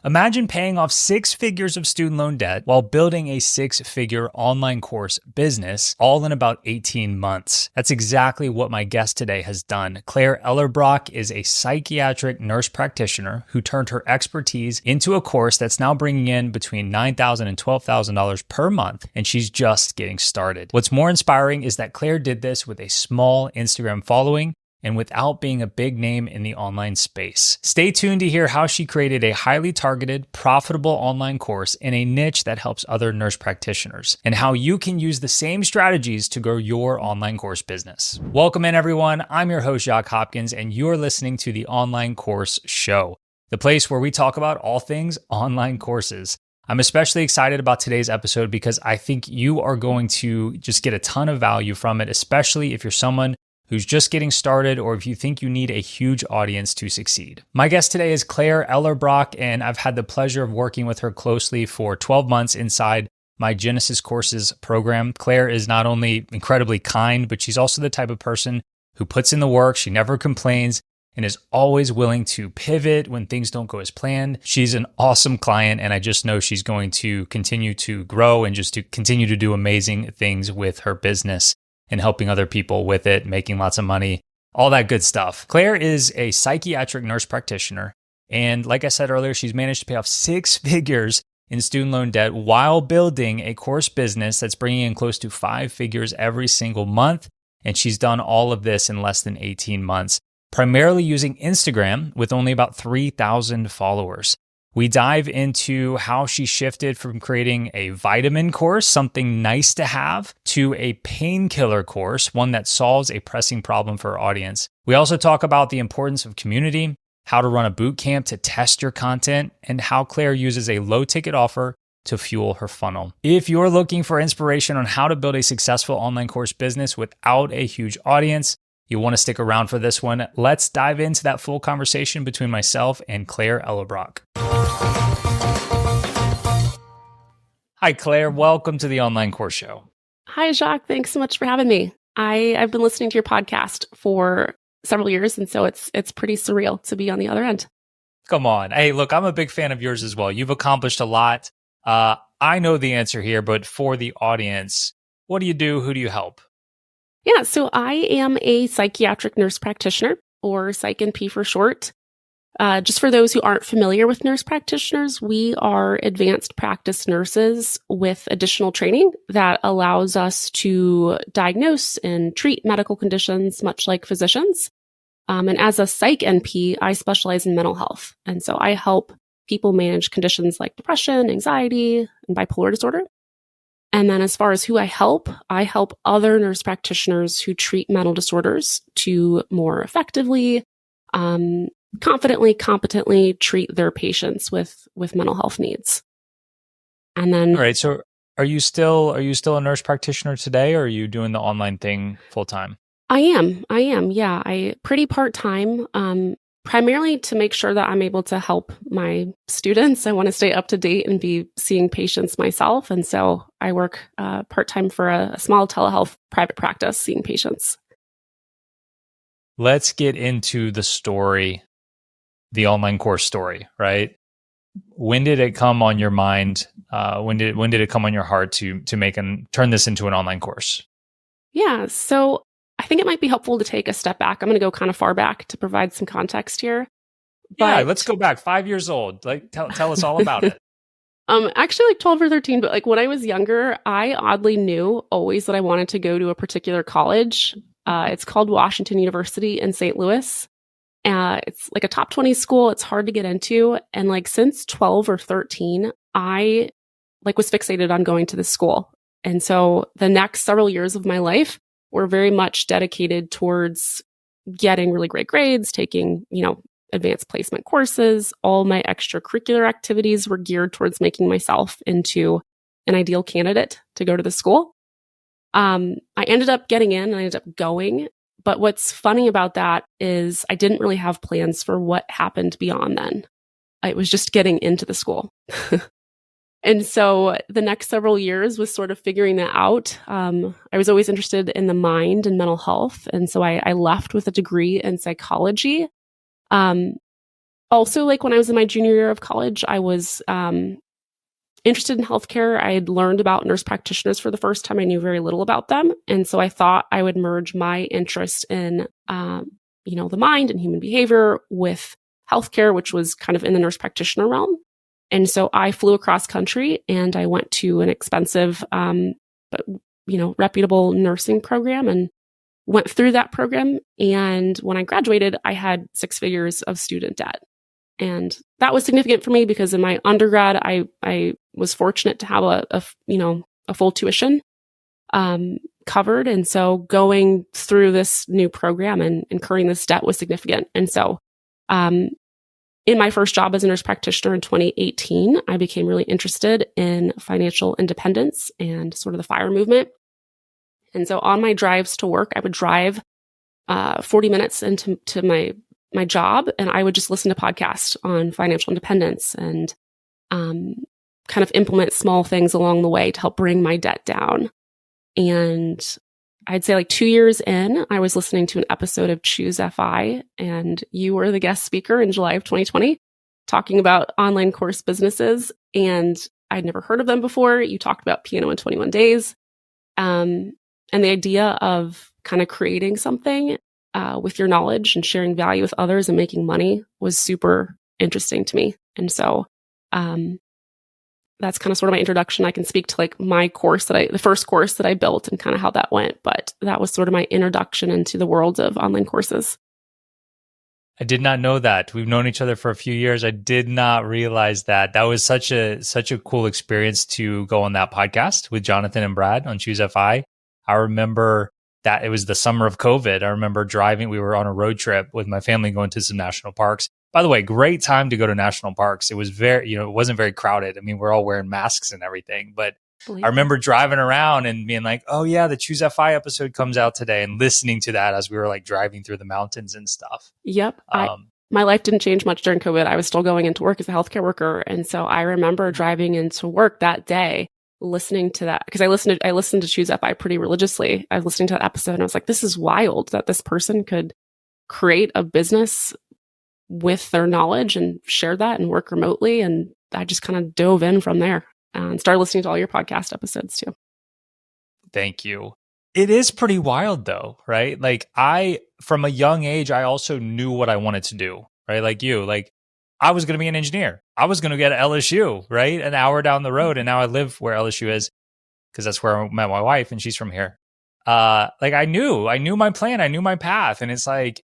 Imagine paying off 6 figures of student loan debt while building a 6-figure online course business, all in about 18 months. That's exactly what my guest today has done. Claire Ellerbrock is a psychiatric nurse practitioner who turned her expertise into a course that's now bringing in between $9,000 and $12,000 per month, and she's just getting started. What's more inspiring is that Claire did this with a small Instagram following and without being a big name in the online space. Stay tuned to hear how she created a highly targeted, profitable online course in a niche that helps other nurse practitioners, and how you can use the same strategies to grow your online course business. Welcome in, everyone. I'm your host, Jacques Hopkins, and you're listening to the Online Course Show, the place where we talk about all things online courses. I'm especially excited about today's episode because I think you are going to just get a ton of value from it, especially if you're someone who's just getting started, or if you think you need a huge audience to succeed. My guest today is Claire Ellerbrock, and I've had the pleasure of working with her closely for 12 months inside my Genesis Courses program. Claire is not only incredibly kind, but she's also the type of person who puts in the work. She never complains and is always willing to pivot when things don't go as planned. She's an awesome client, and I just know she's going to continue to grow and just to continue to do amazing things with her business and helping other people with it, making lots of money, all that good stuff. Claire is a psychiatric nurse practitioner. And like I said earlier, she's managed to pay off 6 figures in student loan debt while building a course business that's bringing in close to 5 figures every single month. And she's done all of this in less than 18 months, primarily using Instagram with only about 3,000 followers. We dive into how she shifted from creating a vitamin course, something nice to have, to a painkiller course, one that solves a pressing problem for her audience. We also talk about the importance of community, how to run a boot camp to test your content, and how Claire uses a low-ticket offer to fuel her funnel. If you're looking for inspiration on how to build a successful online course business without a huge audience, you'll want to stick around for this one. Let's dive into that full conversation between myself and Claire Ellerbrock. Hi, Claire. Welcome to the Online Course Show. Hi, Jacques. Thanks so much for having me. I've been listening to your podcast for several years, and so it's pretty surreal to be on the other end. Come on. Hey, look, I'm a big fan of yours as well. You've accomplished a lot. I know the answer here, but for the audience, what do you do? Who do you help? Yeah, so I am a psychiatric nurse practitioner, or Psych NP for short. Just for those who aren't familiar with nurse practitioners, we are advanced practice nurses with additional training that allows us to diagnose and treat medical conditions, much like physicians. And as a Psych NP, I specialize in mental health. And so I help people manage conditions like depression, anxiety, and bipolar disorder. And then as far as who I help other nurse practitioners who treat mental disorders to more effectively, confidently, competently treat their patients with mental health needs. And then, all right. So, are you still a nurse practitioner today, or are you doing the online thing full time? I am. Yeah, I pretty part time. Primarily to make sure that I'm able to help my students. I want to stay up to date and be seeing patients myself, and so I work part time for a small telehealth private practice, seeing patients. Let's get into the story. The online course story, right? When did it come on your mind? When did it come on your heart to make and turn this into an online course? Yeah, so I think it might be helpful to take a step back. I'm going to go kind of far back to provide some context here. Yeah, let's go back 5 years old. Like, tell us all about it. Actually, like 12 or 13. But like when I was younger, I oddly knew always that I wanted to go to a particular college. It's called Washington University in St. Louis. It's like a top 20 school. It's hard to get into. And like since 12 or 13, I like was fixated on going to this school. And so the next several years of my life were very much dedicated towards getting really great grades, taking, advanced placement courses. All my extracurricular activities were geared towards making myself into an ideal candidate to go to the school. I ended up getting in and I ended up going. But what's funny about that is I didn't really have plans for what happened beyond then. It was just getting into the school. And so the next several years was sort of figuring that out. I was always interested in the mind and mental health. And so I left with a degree in psychology. also, like when I was in my junior year of college, I was interested in healthcare. I had learned about nurse practitioners for the first time. I knew very little about them. And so I thought I would merge my interest in, the mind and human behavior with healthcare, which was kind of in the nurse practitioner realm. And so I flew across country and I went to an expensive, but reputable nursing program and went through that program. And when I graduated, I had 6 figures of student debt. And that was significant for me because in my undergrad, I was fortunate to have a full tuition covered. And so going through this new program and incurring this debt was significant. And so in my first job as a nurse practitioner in 2018, I became really interested in financial independence and sort of the FIRE movement. And so on my drives to work, I would drive 40 minutes into my job, and I would just listen to podcasts on financial independence and kind of implement small things along the way to help bring my debt down. And I'd say like 2 years in, I was listening to an episode of Choose FI, and you were the guest speaker in July of 2020 talking about online course businesses. And I'd never heard of them before. You talked about Piano in 21 Days. And the idea of kind of creating something with your knowledge and sharing value with others and making money was super interesting to me. And so that's kind of sort of my introduction. I can speak to like my course the first course that I built and kind of how that went. But that was sort of my introduction into the world of online courses. I did not know that. We've known each other for a few years. I did not realize that. That was such a cool experience to go on that podcast with Jonathan and Brad on Choose FI. I remember that it was the summer of COVID. I remember driving. We were on a road trip with my family going to some national parks. By the way, great time to go to national parks. It was very, it wasn't very crowded. I mean, we're all wearing masks and everything. But I remember driving around and being like, oh yeah, the Choose FI episode comes out today, and listening to that as we were like driving through the mountains and stuff. Yep. My life didn't change much during COVID. I was still going into work as a healthcare worker. And so I remember driving into work that day, listening to that, because I listened to Choose FI pretty religiously. I was listening to that episode and I was like, this is wild that this person could create a business with their knowledge and share that and work remotely. And I just kind of dove in from there and started listening to all your podcast episodes too. Thank you. It is pretty wild though, right? Like from a young age, I also knew what I wanted to do, right? Like you, like I was going to be an engineer. I was going to get at LSU, right? An hour down the road. And now I live where LSU is because that's where I met my wife and she's from here. Like I knew my plan. I knew my path. And it's like,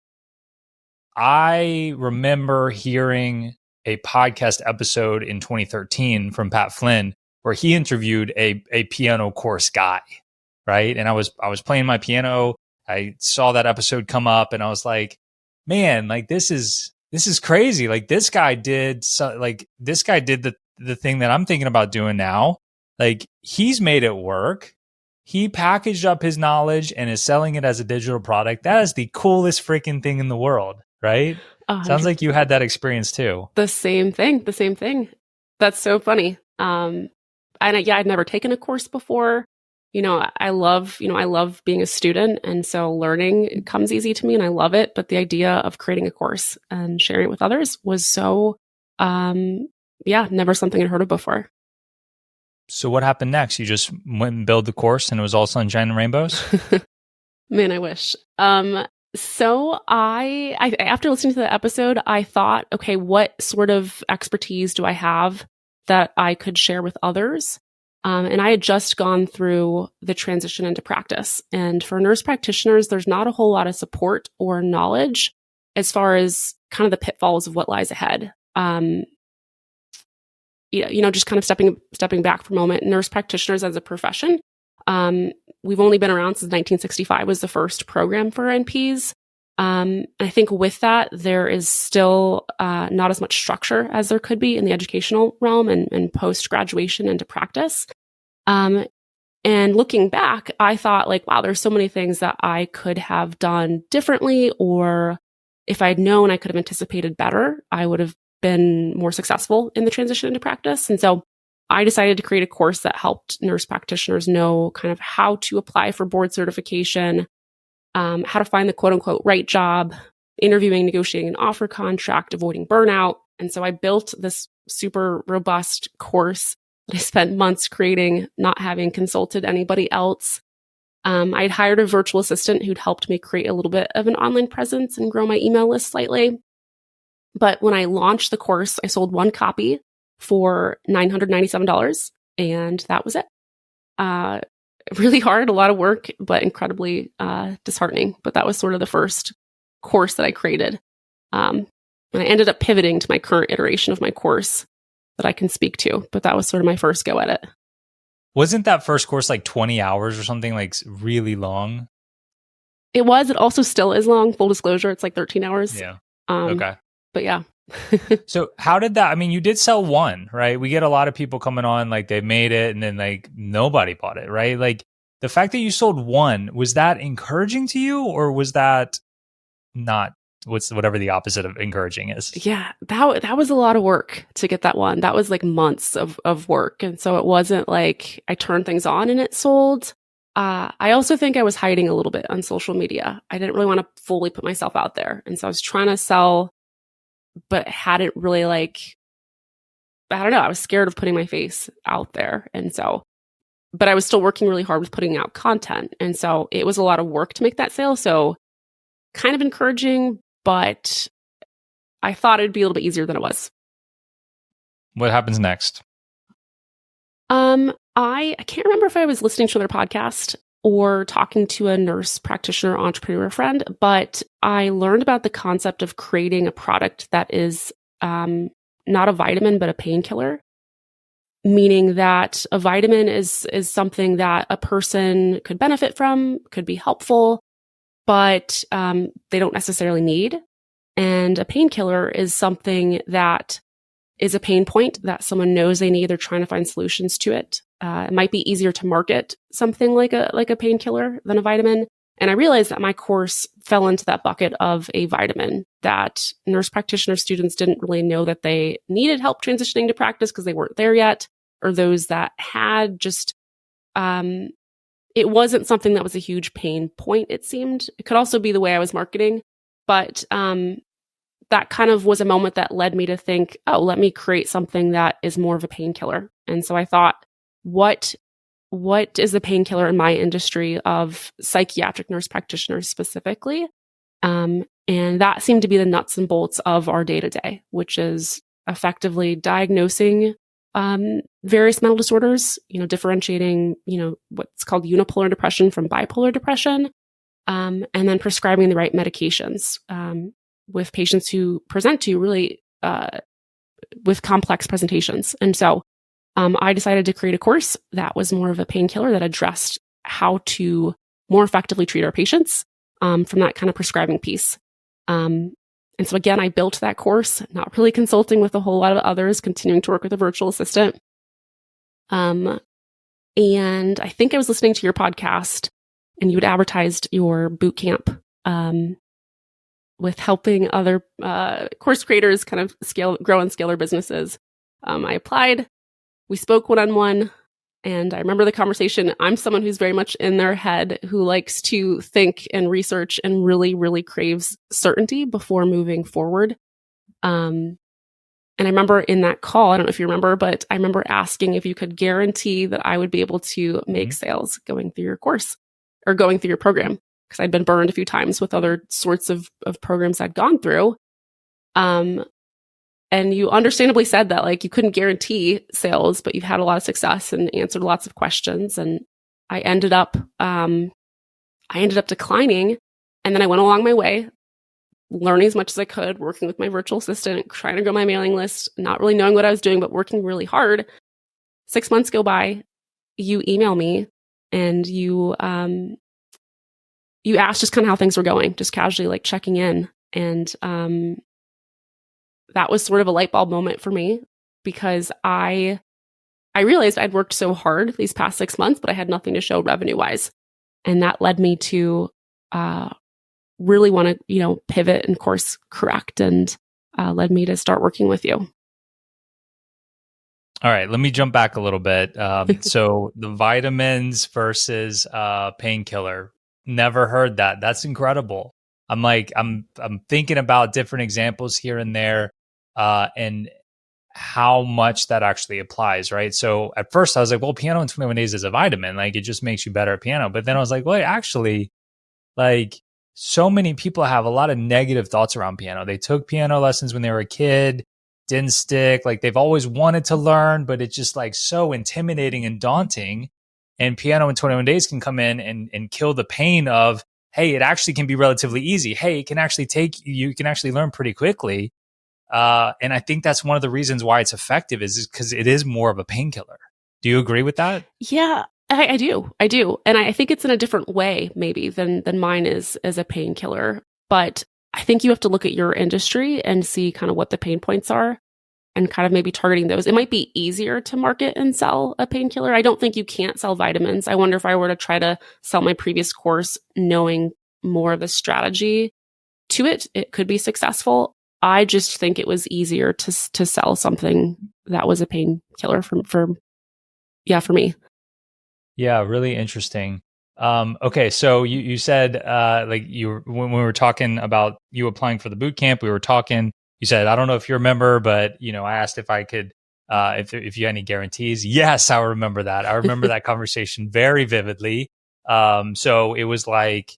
I remember hearing a podcast episode in 2013 from Pat Flynn where he interviewed a piano course guy, right? And I was playing my piano. I saw that episode come up and I was like, man, like this is crazy. Like this guy did the thing that I'm thinking about doing now. Like he's made it work. He packaged up his knowledge and is selling it as a digital product. That is the coolest freaking thing in the world, right? 100%. Sounds like you had that experience too. The same thing. That's so funny. I'd never taken a course before. I love being a student. And so learning comes easy to me and I love it. But the idea of creating a course and sharing it with others was so, never something I'd heard of before. So what happened next? You just went and built the course and it was all sunshine and rainbows? Man, I wish. So I after listening to the episode, I thought, okay, what sort of expertise do I have that I could share with others? And I had just gone through the transition into practice. And for nurse practitioners, there's not a whole lot of support or knowledge as far as kind of the pitfalls of what lies ahead. Just kind of stepping back for a moment. Nurse practitioners as a profession, we've only been around since 1965 was the first program for NPs. I think with that, there is still not as much structure as there could be in the educational realm and post-graduation into practice. And looking back, I thought like, wow, there's so many things that I could have done differently, or if I'd known I could have anticipated better, I would have been more successful in the transition into practice. And so I decided to create a course that helped nurse practitioners know kind of how to apply for board certification, how to find the quote unquote right job, interviewing, negotiating an offer contract, avoiding burnout. And so I built this super robust course that I spent months creating, not having consulted anybody else. I'd hired a virtual assistant who'd helped me create a little bit of an online presence and grow my email list slightly. But when I launched the course, I sold one copy for $997, and that was it. Really hard, a lot of work, but incredibly disheartening. But that was sort of the first course that I created. And I ended up pivoting to my current iteration of my course that I can speak to. But that was sort of my first go at it. Wasn't that first course like 20 hours or something, like really long? It was. It also still is long. Full disclosure, it's like 13 hours. Yeah. Okay. But yeah. So how did that, I mean, you did sell one, right? We get a lot of people coming on, like they made it and then like nobody bought it, right? Like the fact that you sold one, was that encouraging to you, or was that not, whatever the opposite of encouraging is? Yeah, that was a lot of work to get that one. That was like months of work. And so it wasn't like I turned things on and it sold. I also think I was hiding a little bit on social media. I didn't really want to fully put myself out there. And so I was trying to sell, but hadn't really I don't know, I was scared of putting my face out there. And so, but I was still working really hard with putting out content. And so it was a lot of work to make that sale. So kind of encouraging, but I thought it'd be a little bit easier than it was. What happens next? I can't remember if I was listening to their podcast or talking to a nurse practitioner entrepreneur friend, but I learned about the concept of creating a product that is not a vitamin, but a painkiller. Meaning that a vitamin is something that a person could benefit from, could be helpful, but they don't necessarily need. And a painkiller is something that is a pain point that someone knows they need. They're trying to find solutions to it. It might be easier to market something like a painkiller than a vitamin. And I realized that my course fell into that bucket of a vitamin, that nurse practitioner students didn't really know that they needed help transitioning to practice because they weren't there yet, or those that had just, it wasn't something that was a huge pain point, it seemed. It could also be the way I was marketing, but that kind of was a moment that led me to think, oh, let me create something that is more of a painkiller. And so I thought, what is the painkiller in my industry of psychiatric nurse practitioners specifically? And that seemed to be the nuts and bolts of our day-to-day, which is effectively diagnosing various mental disorders, differentiating, what's called unipolar depression from bipolar depression, and then prescribing the right medications with patients who present to you really with complex presentations. And so I decided to create a course that was more of a painkiller that addressed how to more effectively treat our patients from that kind of prescribing piece. And so again, I built that course, not really consulting with a whole lot of others, continuing to work with a virtual assistant. And I think I was listening to your podcast and you had advertised your boot camp with helping other course creators kind of grow and scale their businesses. I applied, we spoke one-on-one, and I remember the conversation. I'm someone who's very much in their head, who likes to think and research and really, really craves certainty before moving forward. And I remember in that call, I don't know if you remember, but I remember asking if you could guarantee that I would be able to make sales going through your course or going through your program, because I'd been burned a few times with other sorts of programs I'd gone through. And you understandably said that you couldn't guarantee sales, but you've had a lot of success and answered lots of questions. And I ended up declining. And then I went along my way, learning as much as I could, working with my virtual assistant, trying to grow my mailing list, not really knowing what I was doing, but working really hard. 6 months go by, you email me and you asked just kind of how things were going, just casually checking in. And that was sort of a light bulb moment for me, because I realized I'd worked so hard these past 6 months, but I had nothing to show revenue wise. And that led me to really want to, pivot and course correct, and led me to start working with you. All right, let me jump back a little bit. So the vitamins versus painkiller, never heard that. That's incredible. I'm thinking about different examples here and there, and how much that actually applies, right? So at first I was like, well, piano in 21 days is a vitamin, like it just makes you better at piano. But then I was like, wait, actually, like so many people have a lot of negative thoughts around piano. They took piano lessons when they were a kid, didn't stick, like they've always wanted to learn, but it's just like so intimidating and daunting. And piano in 21 days can come in and kill the pain of, hey, it actually can be relatively easy. Hey, it can actually you can actually learn pretty quickly. And I think that's one of the reasons why it's effective is because it is more of a painkiller. Do you agree with that? Yeah, I do. I do. And I think it's in a different way maybe than mine is as a painkiller. But I think you have to look at your industry and see kind of what the pain points are and kind of maybe targeting those. It might be easier to market and sell a painkiller. I don't think you can't sell vitamins. I wonder if I were to try to sell my previous course knowing more of the strategy to it, it could be successful. I just think it was easier to sell something that was a painkiller for me. Yeah, really interesting. Okay, so you said like when we were talking about you applying for the boot camp, we were talking. You said, I don't know if you remember, but I asked if I could if you had any guarantees. Yes, I remember that. I remember that conversation very vividly. So it was like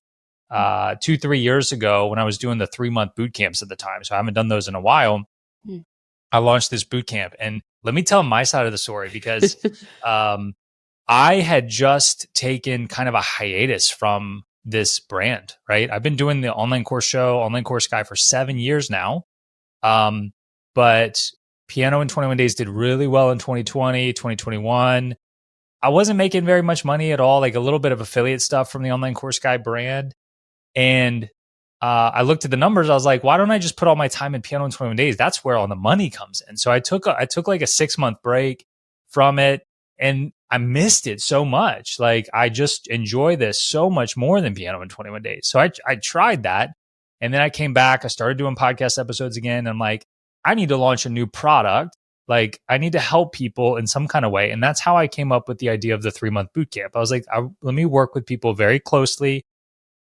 2-3 years ago when I was doing the 3-month boot camps at the time. So I haven't done those in a while. Mm. I launched this boot camp, and let me tell my side of the story because I had just taken kind of a hiatus from this brand, right? I've been doing the online course guy for 7 years now. But piano in 21 days did really well in 2020, 2021. I wasn't making very much money at all, like a little bit of affiliate stuff from the online course guy brand. And I looked at the numbers. I was like, why don't I just put all my time in piano in 21 days? That's where all the money comes in. So I took like a 6-month break from it, and I missed it so much. Like I just enjoy this so much more than piano in 21 days. So I tried that. And then I came back, I started doing podcast episodes again. And I'm like, I need to launch a new product. Like I need to help people in some kind of way. And that's how I came up with the idea of the 3-month boot camp. I was like, let me work with people very closely.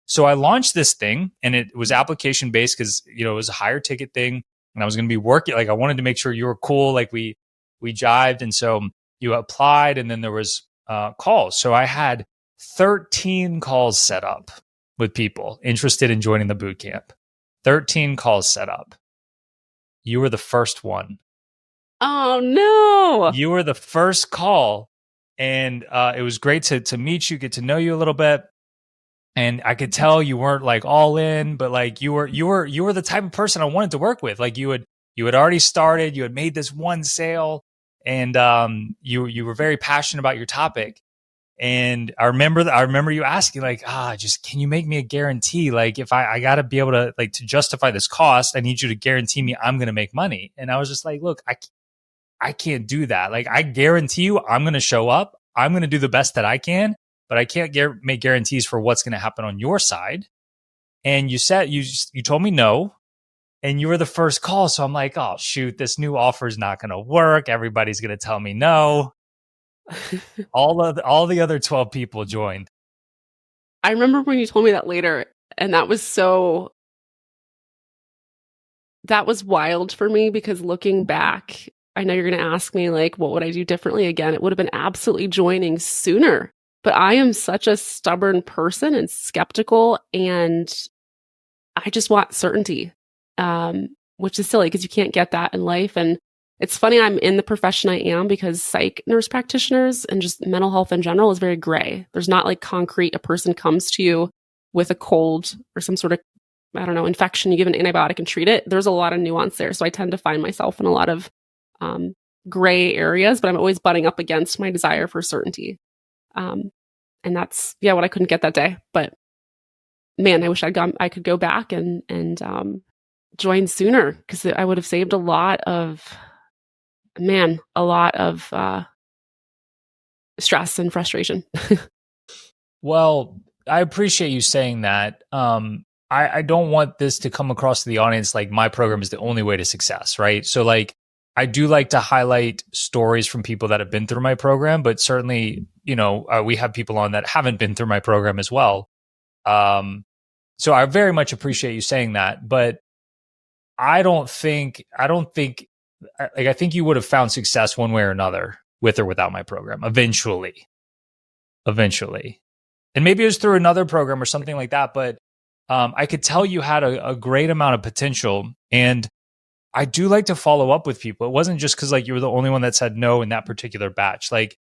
So I launched this thing, and it was application based because, it was a higher ticket thing, and I was going to be working. Like I wanted to make sure you were cool. Like we jived. And so you applied, and then there was calls. So I had 13 calls set up with people interested in joining the boot camp. 13 calls set up. You were the first one. Oh, no. You were the first call. And it was great to meet you, get to know you a little bit. And I could tell you weren't like all in, but like you were the type of person I wanted to work with. Like you had already started, you had made this one sale, and you were very passionate about your topic. And I remember you asking like, just can you make me a guarantee? Like if I got to be able to like to justify this cost, I need you to guarantee me I'm going to make money. And I was just like, look, I can't do that. Like I guarantee you I'm going to show up. I'm going to do the best that I can, but I can't make guarantees for what's going to happen on your side. And you said, you told me no, and you were the first call. So I'm like, oh shoot, this new offer is not going to work. Everybody's going to tell me no. all the other 12 people joined. I remember when you told me that later, and that was wild for me because looking back, I know you're going to ask me like, what would I do differently again? It would have been absolutely joining sooner. But I am such a stubborn person and skeptical, and I just want certainty, which is silly because you can't get that in life. And it's funny I'm in the profession I am because psych nurse practitioners and just mental health in general is very gray. There's not like concrete, a person comes to you with a cold or some sort of, infection, you give an antibiotic and treat it. There's a lot of nuance there. So I tend to find myself in a lot of gray areas, but I'm always butting up against my desire for certainty. And that's, what I couldn't get that day. But man, I wish I could go back and join sooner because I would have saved a lot of stress and frustration. Well, I appreciate you saying that. I don't want this to come across to the audience like my program is the only way to success, right? So like, I do like to highlight stories from people that have been through my program, but certainly, we have people on that haven't been through my program as well. So I very much appreciate you saying that, but I think you would have found success one way or another with or without my program eventually. And maybe it was through another program or something like that, but I could tell you had a great amount of potential. And I do like to follow up with people. It wasn't just because like you were the only one that said no in that particular batch. Like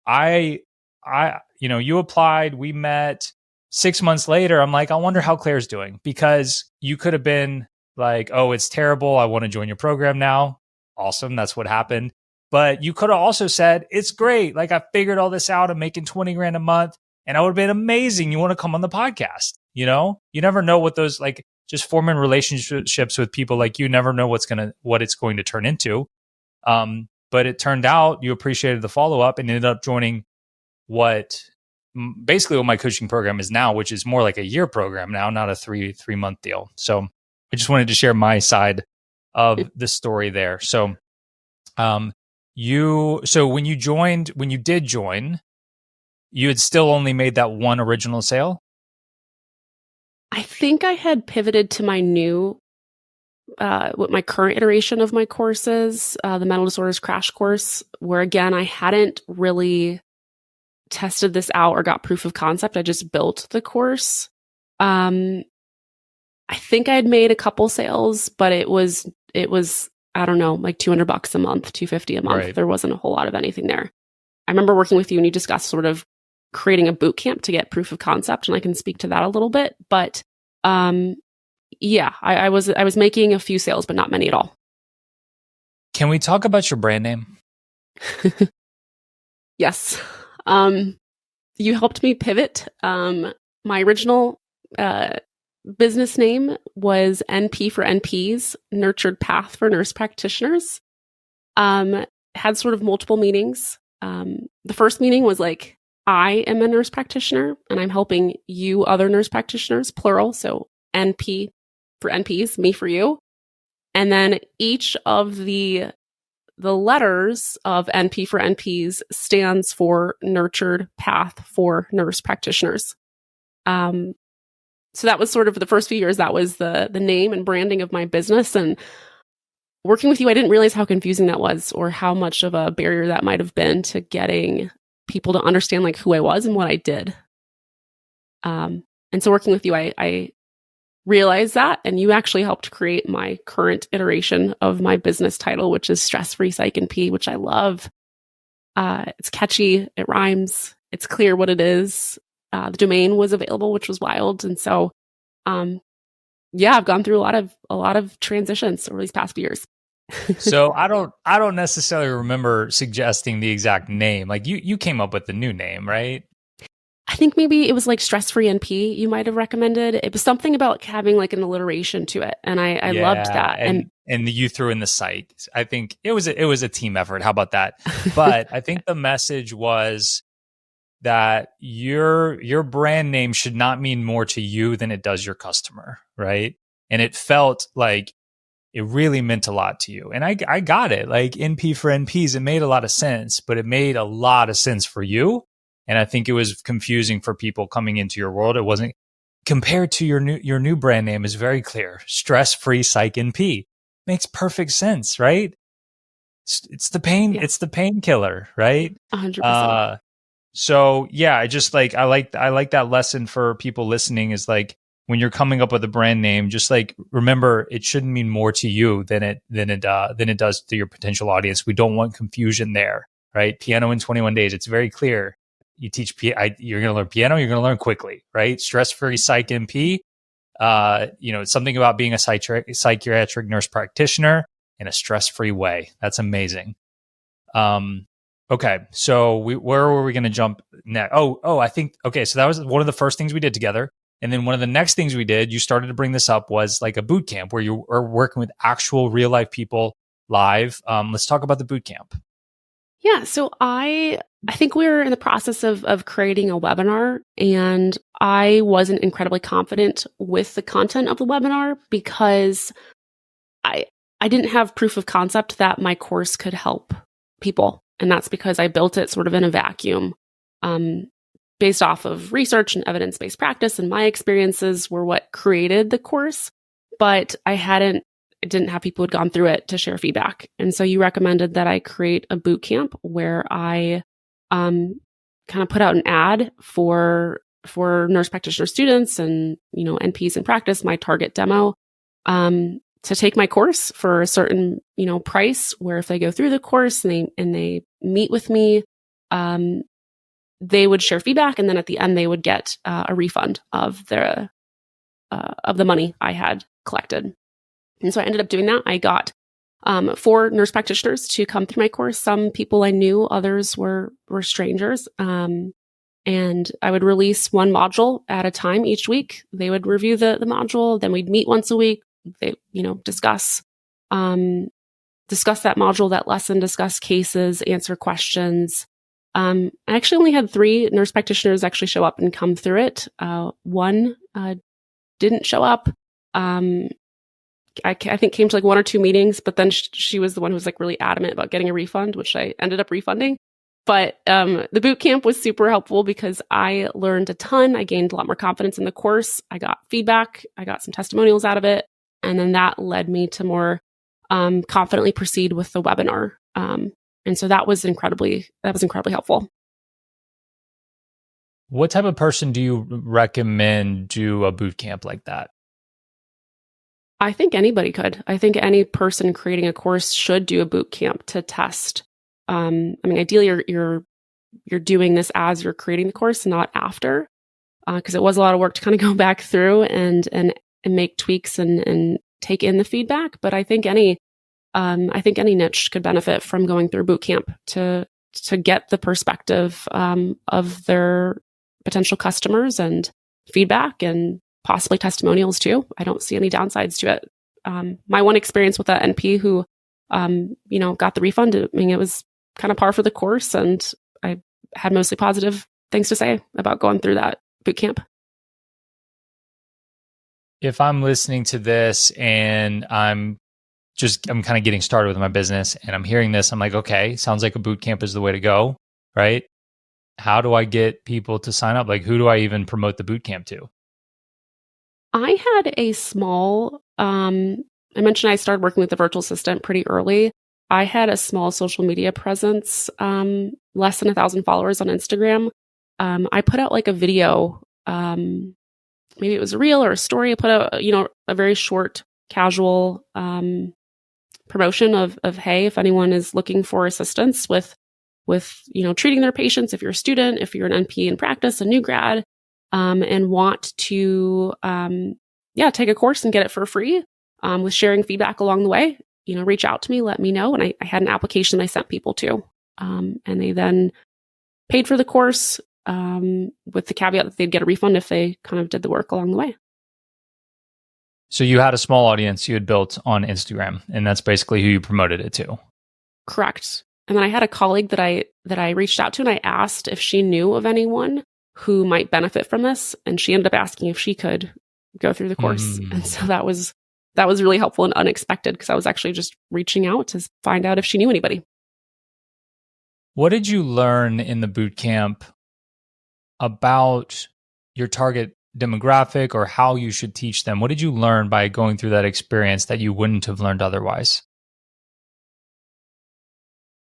you applied, we met 6 months later. I'm like, I wonder how Claire's doing, because you could have been like, oh, it's terrible, I want to join your program now. Awesome. That's what happened. But you could have also said, it's great. Like, I figured all this out. I'm making 20 grand a month and I would have been amazing. You want to come on the podcast? You never know what those, like, just forming relationships with people, like, you never know what it's going to turn into. But it turned out you appreciated the follow-up and ended up joining basically what my coaching program is now, which is more like a year program now, not a three-month deal. So I just wanted to share my side of the story there. So, when you did join, you had still only made that one original sale? I think I had pivoted to my new, what my current iteration of my courses, the Mental Disorders Crash Course, where again, I hadn't really tested this out or got proof of concept. I just built the course. I think I had made a couple sales, but it was, I don't know, like $200 a month, $250 a month. Right. There wasn't a whole lot of anything there. I remember working with you and you discussed sort of creating a boot camp to get proof of concept, and I can speak to that a little bit. But yeah, I was making a few sales, but not many at all. Can we talk about your brand name? Yes. You helped me pivot. My original business name was NP for NPs, Nurtured Path for Nurse Practitioners. Had sort of multiple meanings. The first meaning was like, I am a nurse practitioner and I'm helping you other nurse practitioners, plural. So NP for NPs, me for you. And then each of the letters of NP for NPs stands for Nurtured Path for Nurse Practitioners. So that was sort of the first few years, that was the name and branding of my business. And working with you, I didn't realize how confusing that was, or how much of a barrier that might have been to getting people to understand like who I was and what I did. And so working with you, I realized that, and you actually helped create my current iteration of my business title, which is Stress-Free Psych NP, which I love. It's catchy, it rhymes, it's clear what it is. The domain was available, which was wild. And so, yeah, I've gone through a lot of transitions over these past few years. So I don't necessarily remember suggesting the exact name. Like you came up with the new name, right? I think maybe it was like Stress-Free NP you might have recommended. It was something about having like an alliteration to it. And I loved that. And you threw in the site. I think it was a team effort. How about that? But I think the message was that your brand name should not mean more to you than it does your customer, right? And it felt like it really meant a lot to you. And I got it. Like NP for NPs, it made a lot of sense, but it made a lot of sense for you. And I think it was confusing for people coming into your world. It wasn't, compared to your new brand name is very clear. Stress-Free Psych NP. Makes perfect sense, right? It's the pain, yeah. It's the painkiller, right? 100%. So yeah, I like that lesson for people listening, is like, when you're coming up with a brand name, just like remember, it shouldn't mean more to you than it does to your potential audience. We don't want confusion there, right? Piano in 21 days. It's very clear. You teach you're going to learn piano. You're going to learn quickly, right? Stress-Free Psych NP. It's something about being a psychiatric nurse practitioner in a stress-free way. That's amazing. Okay, so where were we going to jump next? I think, okay, so that was one of the first things we did together. And then one of the next things we did, you started to bring this up, was like a boot camp where you are working with actual real life people live. Let's talk about the boot camp. Yeah, so I think we were in the process of creating a webinar, and I wasn't incredibly confident with the content of the webinar because I didn't have proof of concept that my course could help people. And that's because I built it sort of in a vacuum. based off of research and evidence-based practice, and my experiences were what created the course, but I didn't have people who had gone through it to share feedback. And so you recommended that I create a boot camp where I kind of put out an ad for nurse practitioner students and, NPs in practice, my target demo, to take my course for a certain, price, where if they go through the course and they meet with me, they would share feedback, and then at the end they would get a refund of the money I had collected. And so I ended up doing that. I got 4 nurse practitioners to come through my course. Some people I knew, others were strangers. And I would release one module at a time each week. They would review the module. Then we'd meet once a week. They, discuss that module, that lesson, discuss cases, answer questions. I actually only had 3 nurse practitioners actually show up and come through it. One didn't show up. I think came to like 1 or 2 meetings, but then she was the one who was like really adamant about getting a refund, which I ended up refunding. But the boot camp was super helpful because I learned a ton. I gained a lot more confidence in the course. I got feedback. I got some testimonials out of it. And then that led me to more confidently proceed with the webinar. And so that was incredibly helpful. What type of person do you recommend do a boot camp like that? I think anybody could. I think any person creating a course should do a boot camp to test. Ideally, you're doing this as you're creating the course, not after, because it was a lot of work to kind of go back through and make tweaks and take in the feedback. But I think any niche could benefit from going through boot camp to get the perspective of their potential customers and feedback and possibly testimonials too. I don't see any downsides to it. My one experience with that NP who, got the refund, it was kind of par for the course, and I had mostly positive things to say about going through that boot camp. If I'm listening to this and I'm kind of getting started with my business and I'm hearing this, I'm like, okay, sounds like a boot camp is the way to go, right? How do I get people to sign up? Like, who do I even promote the boot camp to? I had a small, I mentioned I started working with the virtual assistant pretty early. I had a small social media presence, less than 1,000 followers on Instagram. I put out like a video, maybe it was a reel or a story. I put out, a very short, casual promotion of hey, if anyone is looking for assistance with treating their patients, if you're a student, if you're an NP in practice, a new grad, and want to take a course and get it for free, with sharing feedback along the way, reach out to me, let me know. And I had an application I sent people to, and they then paid for the course, with the caveat that they'd get a refund if they kind of did the work along the way. So you had a small audience you had built on Instagram, and that's basically who you promoted it to. Correct. And then I had a colleague that I reached out to, and I asked if she knew of anyone who might benefit from this, and she ended up asking if she could go through the course. And so that was really helpful and unexpected, because I was actually just reaching out to find out if she knew anybody. What did you learn in the boot camp about your target demographic or how you should teach them? What did you learn by going through that experience that you wouldn't have learned otherwise?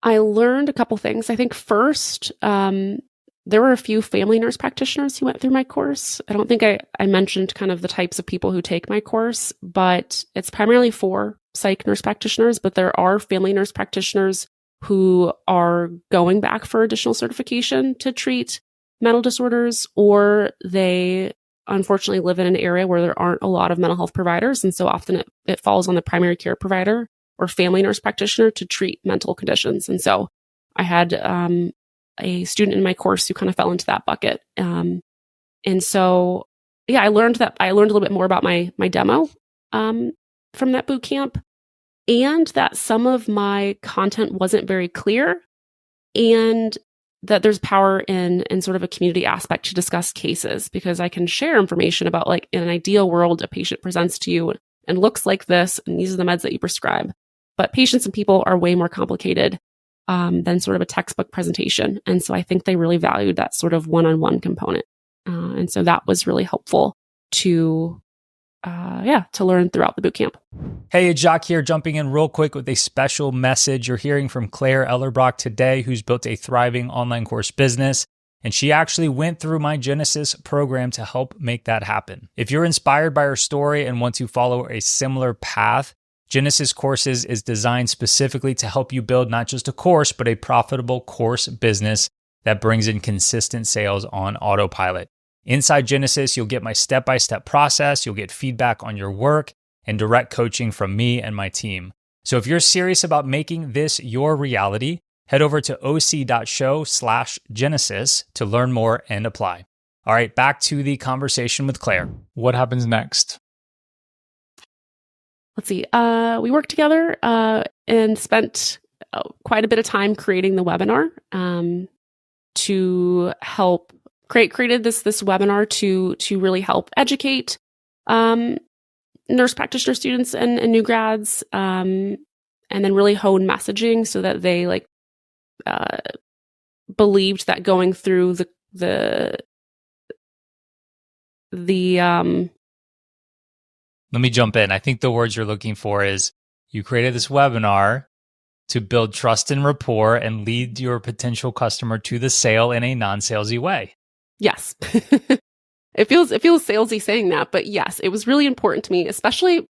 I learned a couple things. I think first, there were a few family nurse practitioners who went through my course. I don't think I mentioned kind of the types of people who take my course, but it's primarily for psych nurse practitioners, but there are family nurse practitioners who are going back for additional certification to treat mental disorders, or they unfortunately live in an area where there aren't a lot of mental health providers. And so often it falls on the primary care provider or family nurse practitioner to treat mental conditions. And so I had a student in my course who kind of fell into that bucket. And so, I learned a little bit more about my demo from that boot camp, and that some of my content wasn't very clear, and that there's power in sort of a community aspect to discuss cases, because I can share information about, like, in an ideal world, a patient presents to you and looks like this, and these are the meds that you prescribe. But patients and people are way more complicated. than sort of a textbook presentation. And so I think they really valued that sort of one-on-one component. And so that was really helpful to learn throughout the boot camp. Hey, Jacques here, jumping in real quick with a special message. You're hearing from Claire Ellerbrock today, who's built a thriving online course business. And she actually went through my Genesis program to help make that happen. If you're inspired by her story and want to follow a similar path, Genesis Courses is designed specifically to help you build not just a course, but a profitable course business that brings in consistent sales on autopilot. Inside Genesis, you'll get my step-by-step process, you'll get feedback on your work, and direct coaching from me and my team. So if you're serious about making this your reality, head over to oc.show/Genesis to learn more and apply. All right, back to the conversation with Claire. What happens next? Let's see. We worked together and spent quite a bit of time creating the webinar to help created this webinar to really help educate nurse practitioner students and new grads, and then really hone messaging so that they believed that going through the Let me jump in. I think the words you're looking for is you created this webinar to build trust and rapport and lead your potential customer to the sale in a non-salesy way. Yes. It feels salesy saying that, but yes, it was really important to me, especially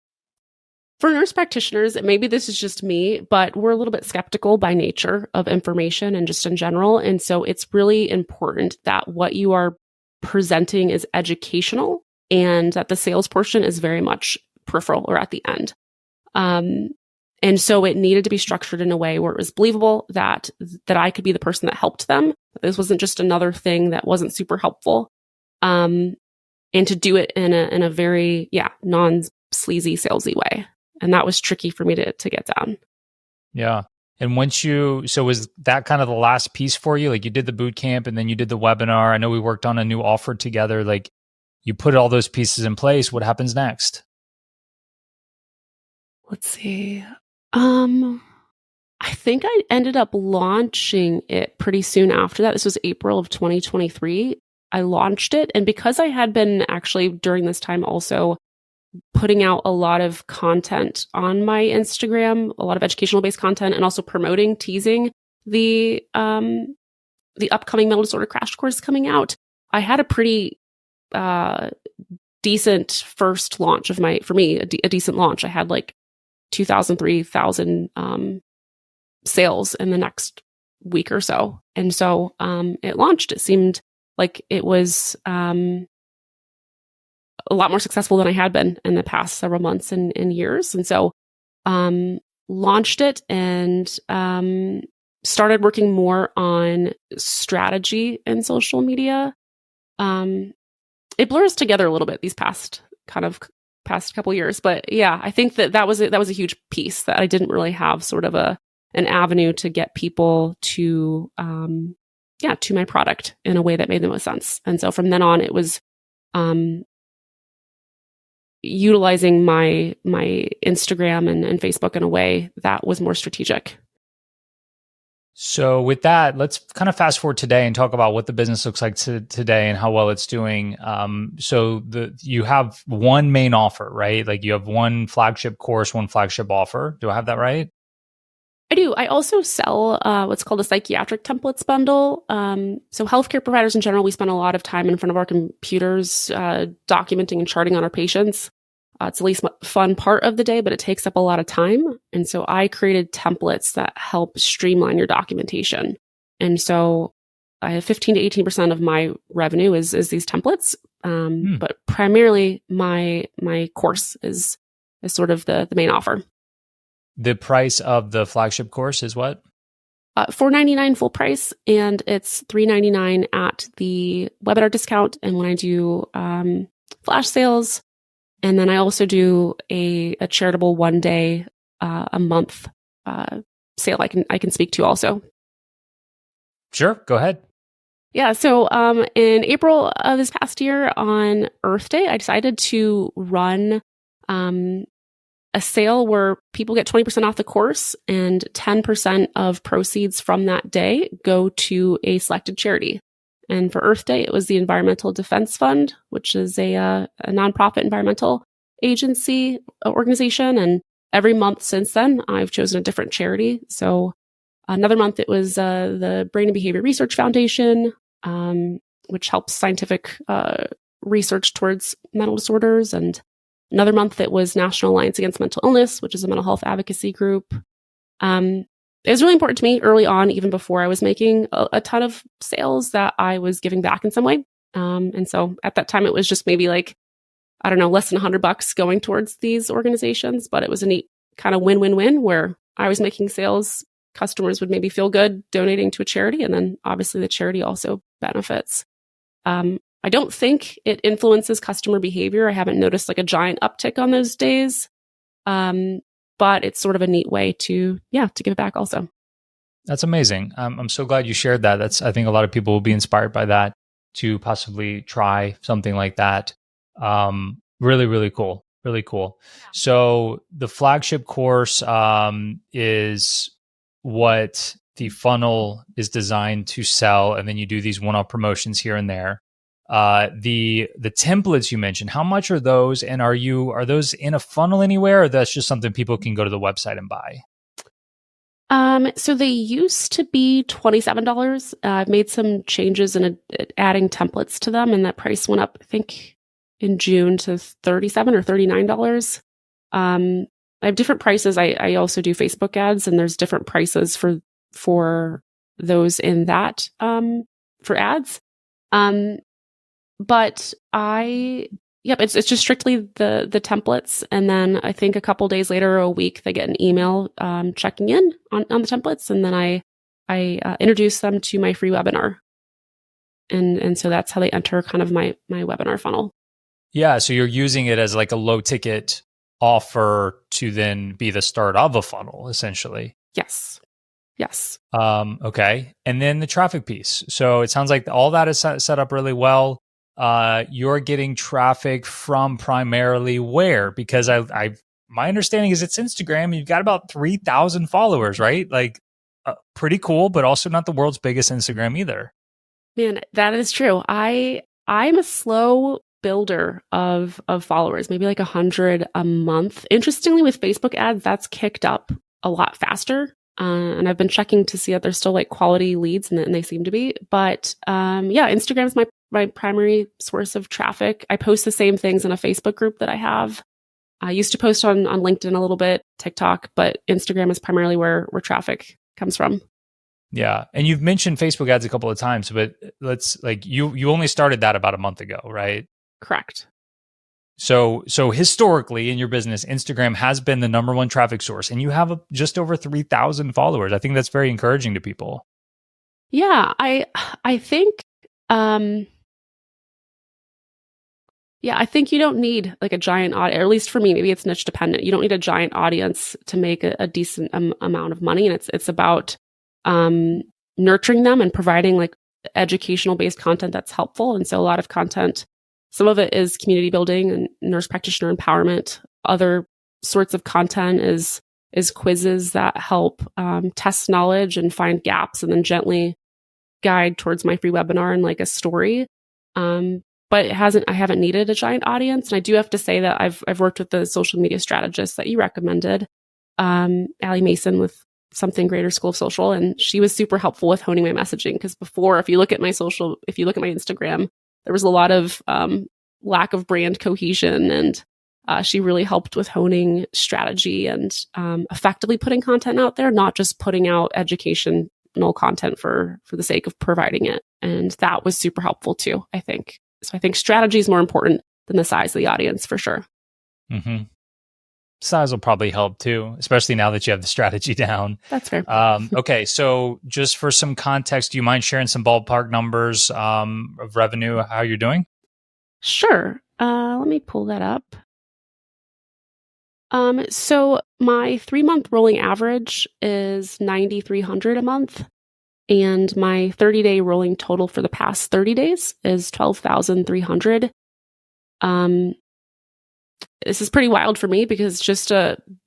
for nurse practitioners. Maybe this is just me, but we're a little bit skeptical by nature of information and just in general. And so it's really important that what you are presenting is educational and that the sales portion is very much peripheral or at the end. And so it needed to be structured in a way where it was believable that I could be the person that helped them. This wasn't just another thing that wasn't super helpful. And to do it in a very, non-sleazy, salesy way. And that was tricky for me to get down. Yeah. And so was that kind of the last piece for you? Like you did the boot camp and then you did the webinar. I know we worked on a new offer together. Like you put all those pieces in place. What happens next? Let's see. I think I ended up launching it pretty soon after that. This was April of 2023. I launched it. And because I had been actually during this time also putting out a lot of content on my Instagram, a lot of educational based content, and also teasing the upcoming mental disorder crash course coming out, I had a pretty decent first launch of a decent launch. I had like 2,000, 3,000 sales in the next week or so. And so it launched. It seemed like it was a lot more successful than I had been in the past several months and years. And so launched it and started working more on strategy in social media. It blurs together a little bit these past couple years, but yeah, I think that was a huge piece that I didn't really have sort of an avenue to get people to my product in a way that made the most sense. And so from then on, it was utilizing my Instagram and Facebook in a way that was more strategic. So with that, let's kind of fast forward today and talk about what the business looks like today and how well it's doing. So you have one main offer, right? Like you have one flagship course, one flagship offer. Do I have that right? I do. I also sell what's called a psychiatric templates bundle. So healthcare providers in general, we spend a lot of time in front of our computers documenting and charting on our patients. It's the least fun part of the day, but it takes up a lot of time. And so I created templates that help streamline your documentation. And so I have 15 to 18% of my revenue is these templates. But primarily my course is sort of the main offer. The price of the flagship course is what? $499 full price, and it's $399 at the webinar discount. And when I do flash sales, and then I also do a charitable 1 day a month sale I can speak to also. Sure, go ahead. Yeah, so in April of this past year on Earth Day, I decided to run a sale where people get 20% off the course and 10% of proceeds from that day go to a selected charity. And for Earth Day, it was the Environmental Defense Fund, which is a nonprofit environmental agency organization. And every month since then, I've chosen a different charity. So another month, it was the Brain and Behavior Research Foundation, which helps scientific research towards mental disorders. And another month, it was National Alliance Against Mental Illness, which is a mental health advocacy group. It was really important to me early on, even before I was making a ton of sales, that I was giving back in some way. And so at that time, it was just maybe like, I don't know, less than $100 going towards these organizations. But it was a neat kind of win-win-win where I was making sales. Customers would maybe feel good donating to a charity. And then obviously the charity also benefits. I don't think it influences customer behavior. I haven't noticed like a giant uptick on those days. But it's sort of a neat way to give it back also. That's amazing. I'm so glad you shared that. I think a lot of people will be inspired by that to possibly try something like that. Really, really cool. Really cool. So the flagship course is what the funnel is designed to sell, and then you do these one-off promotions here and there. The templates you mentioned, how much are those, and are those in a funnel anywhere, or that's just something people can go to the website and buy? So they used to be $27. I've made some changes in adding templates to them, and that price went up, I think, in June to $37 or $39. I have different prices. I also do Facebook ads, and there's different prices for those in that for ads. But it's just strictly the templates. And then I think a couple days later or a week, they get an email checking in on the templates. And then I introduce them to my free webinar. And so that's how they enter kind of my webinar funnel. Yeah. So you're using it as like a low ticket offer to then be the start of a funnel, essentially. Yes. Okay. And then the traffic piece. So it sounds like all that is set up really well. You're getting traffic from primarily where? Because my understanding is it's Instagram. You've got about 3,000 followers, right? Like pretty cool, but also not the world's biggest Instagram either. Man, that is true. I'm a slow builder of followers, maybe like 100 a month. Interestingly, with Facebook ads, that's kicked up a lot faster. And I've been checking to see that there's still like quality leads, and they seem to be. But Instagram is my primary source of traffic. I post the same things in a Facebook group that I have. I used to post on LinkedIn a little bit, TikTok, but Instagram is primarily where traffic comes from. Yeah. And you've mentioned Facebook ads a couple of times, but you only started that about a month ago, right? Correct. So historically in your business, Instagram has been the number one traffic source, and you have just over 3,000 followers. I think that's very encouraging to people. Yeah, I think I think you don't need like a giant audience, or at least for me, maybe it's niche dependent. You don't need a giant audience to make a decent amount of money. And it's about nurturing them and providing like educational based content that's helpful. And so a lot of content, some of it is community building and nurse practitioner empowerment. Other sorts of content is quizzes that help test knowledge and find gaps, and then gently guide towards my free webinar and like a story. But I haven't needed a giant audience. And I do have to say that I've worked with the social media strategist that you recommended, Allie Mason with Something Greater School of Social. And she was super helpful with honing my messaging. Because before, if you look at my Instagram, there was a lot of lack of brand cohesion. And she really helped with honing strategy and effectively putting content out there, not just putting out educational content for the sake of providing it. And that was super helpful too, I think. So I think strategy is more important than the size of the audience for sure. Mm-hmm. Size will probably help too, especially now that you have the strategy down. That's fair. Okay, so just for some context, do you mind sharing some ballpark numbers of revenue, how you're doing? Sure. Let me pull that up. So my 3-month rolling average is $9,300 a month. And my 30-day rolling total for the past 30 days is $12,300. this is pretty wild for me because just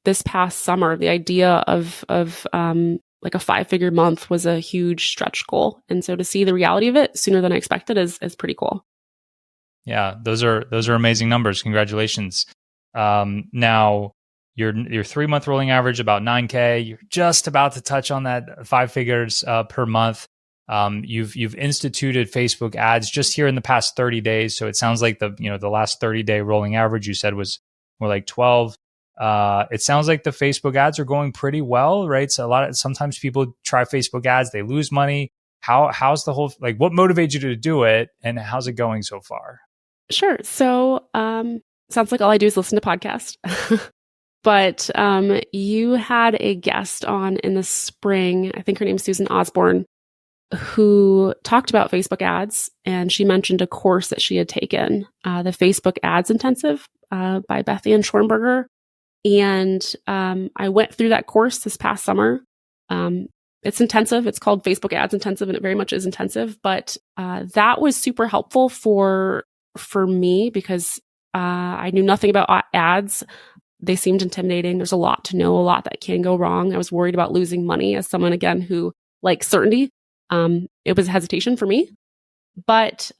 this past summer, the idea of like a 5-figure month was a huge stretch goal. And so to see the reality of it sooner than I expected is pretty cool. Yeah, those are amazing numbers. Congratulations. Now your 3-month rolling average about 9K. You're just about to touch on that 5 figures per month. You've instituted Facebook ads just here in the past 30 days. So it sounds like the last 30-day rolling average you said was more like 12. It sounds like the Facebook ads are going pretty well, right? So sometimes people try Facebook ads, they lose money. How's the whole, like, what motivates you to do it, and how's it going so far? Sure. So, sounds like all I do is listen to podcasts. But you had a guest on in the spring, I think her name's Susan Osborne, who talked about Facebook ads, and she mentioned a course that she had taken, the Facebook Ads Intensive by Beth Ann Schornberger. And I went through that course this past summer. It's intensive. It's called Facebook Ads Intensive, and it very much is intensive. But that was super helpful for me because I knew nothing about ads. They seemed intimidating. There's a lot to know, a lot that can go wrong. I was worried about losing money as someone, again, who likes certainty. It was hesitation for me. But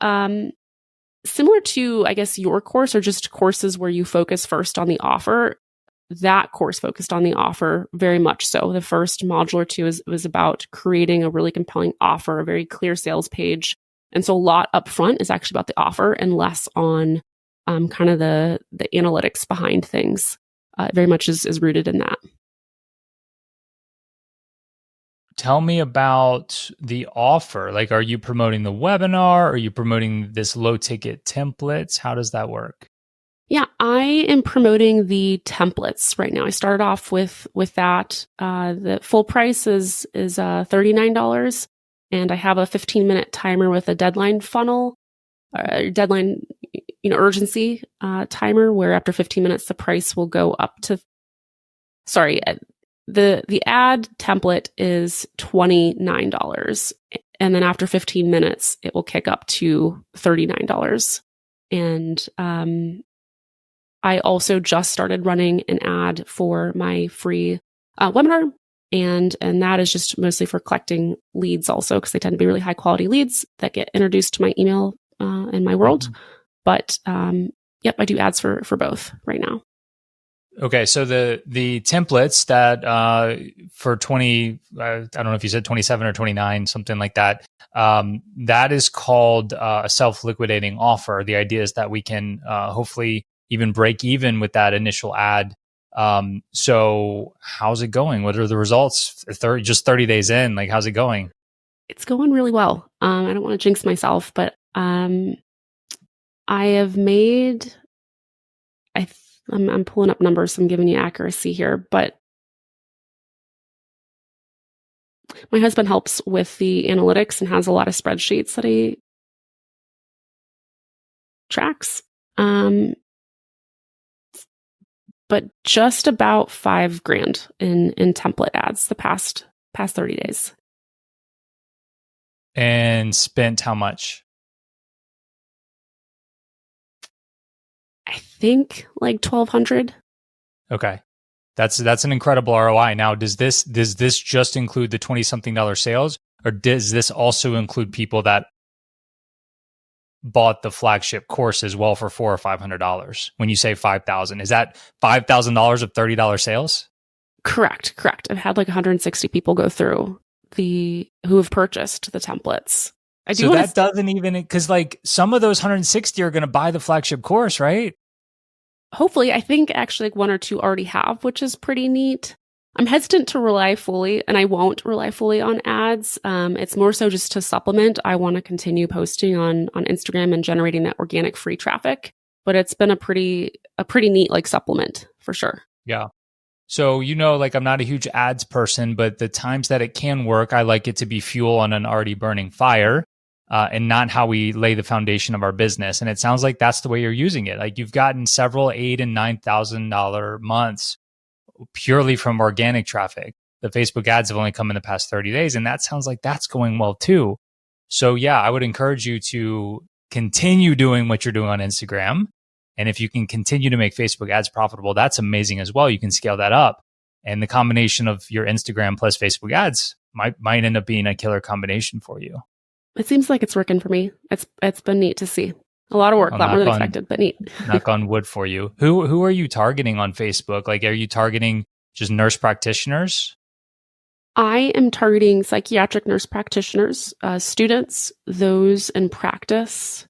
similar to, I guess, your course or just courses where you focus first on the offer, that course focused on the offer very much so. The first module or two was about creating a really compelling offer, a very clear sales page. And so a lot up front is actually about the offer and less on kind of the analytics behind things. Very much is rooted in that. Tell me about the offer. Like, are you promoting the webinar? Are you promoting this low ticket templates? How does that work? Yeah, I am promoting the templates right now. I started off with that. The full price is $39, and I have a 15-minute timer with a deadline funnel, deadline urgency timer, where after 15 minutes the price will go up to. Sorry, the ad template is $29, and then after 15 minutes it will kick up to $39, and I also just started running an ad for my free webinar, and that is just mostly for collecting leads also, because they tend to be really high quality leads that get introduced to my email in my world. Mm-hmm. But yep, I do ads for both right now. Okay, so the templates that for 20, I don't know if you said 27 or 29, something like that, that is called a self-liquidating offer. The idea is that we can hopefully even break even with that initial ad. So how's it going? What are the results? Just 30 days in, like, how's it going? It's going really well. I don't want to jinx myself, but I have made, I'm pulling up numbers, so I'm giving you accuracy here, but my husband helps with the analytics and has a lot of spreadsheets that he tracks. But just about $5,000 in template ads the past 30 days. And spent how much? I think like $1,200. Okay. That's an incredible ROI. Now, does this just include the $20-something sales, or does this also include people that bought the flagship course as well for $400 or $500? When you say 5,000, is that $5,000 of $30 sales? Correct. I've had like 160 people go through who have purchased the templates. Doesn't even, because like some of those 160 are going to buy the flagship course, right? Hopefully. I think actually like one or two already have, which is pretty neat. I'm hesitant to rely fully, and I won't rely fully on ads. It's more so just to supplement. I want to continue posting on Instagram and generating that organic free traffic, but it's been a pretty neat like supplement for sure. Yeah. So, like, I'm not a huge ads person, but the times that it can work, I like it to be fuel on an already burning fire, and not how we lay the foundation of our business. And it sounds like that's the way you're using it. Like, you've gotten several $8,000 and $9,000 months purely from organic traffic. The Facebook ads have only come in the past 30 days, and that sounds like that's going well too. So yeah, I would encourage you to continue doing what you're doing on Instagram. And if you can continue to make Facebook ads profitable, that's amazing as well. You can scale that up. And the combination of your Instagram plus Facebook ads might end up being a killer combination for you. It seems like it's working for me. It's been neat to see. A lot of work, a lot more than expected, but neat. Knock on wood for you. Who are you targeting on Facebook? Like, are you targeting just nurse practitioners? I am targeting psychiatric nurse practitioners, students, those in practice.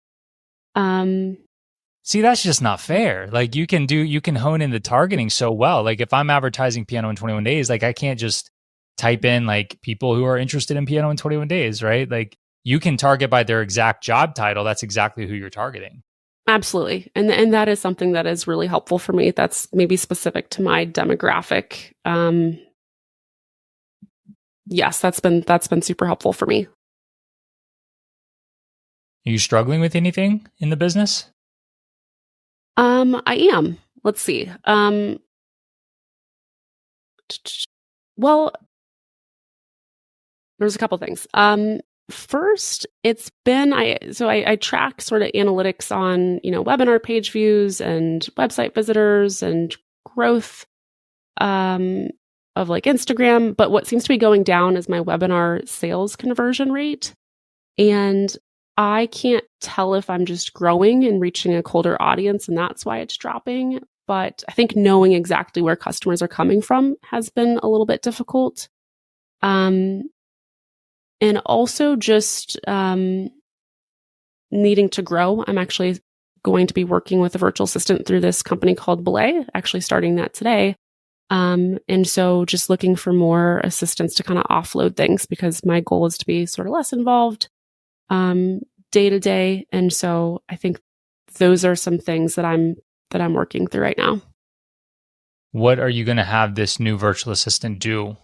See, that's just not fair. Like, you can hone in the targeting so well. Like, if I'm advertising piano in 21 days, like, I can't just type in like people who are interested in piano in 21 days, right? Like, you can target by their exact job title. That's exactly who you're targeting. Absolutely. And that is something that is really helpful for me. That's maybe specific to my demographic. Yes, that's been super helpful for me. Are you struggling with anything in the business? I am. Let's see. Well, there's a couple things. First, it's been I track sort of analytics on, webinar page views and website visitors and growth of like Instagram, but what seems to be going down is my webinar sales conversion rate. And I can't tell if I'm just growing and reaching a colder audience and that's why it's dropping. But I think knowing exactly where customers are coming from has been a little bit difficult. And also just needing to grow. I'm actually going to be working with a virtual assistant through this company called Belay, actually starting that today. And so just looking for more assistance to kind of offload things because my goal is to be sort of less involved day to day. And so I think those are some things that I'm working through right now. What are you going to have this new virtual assistant do?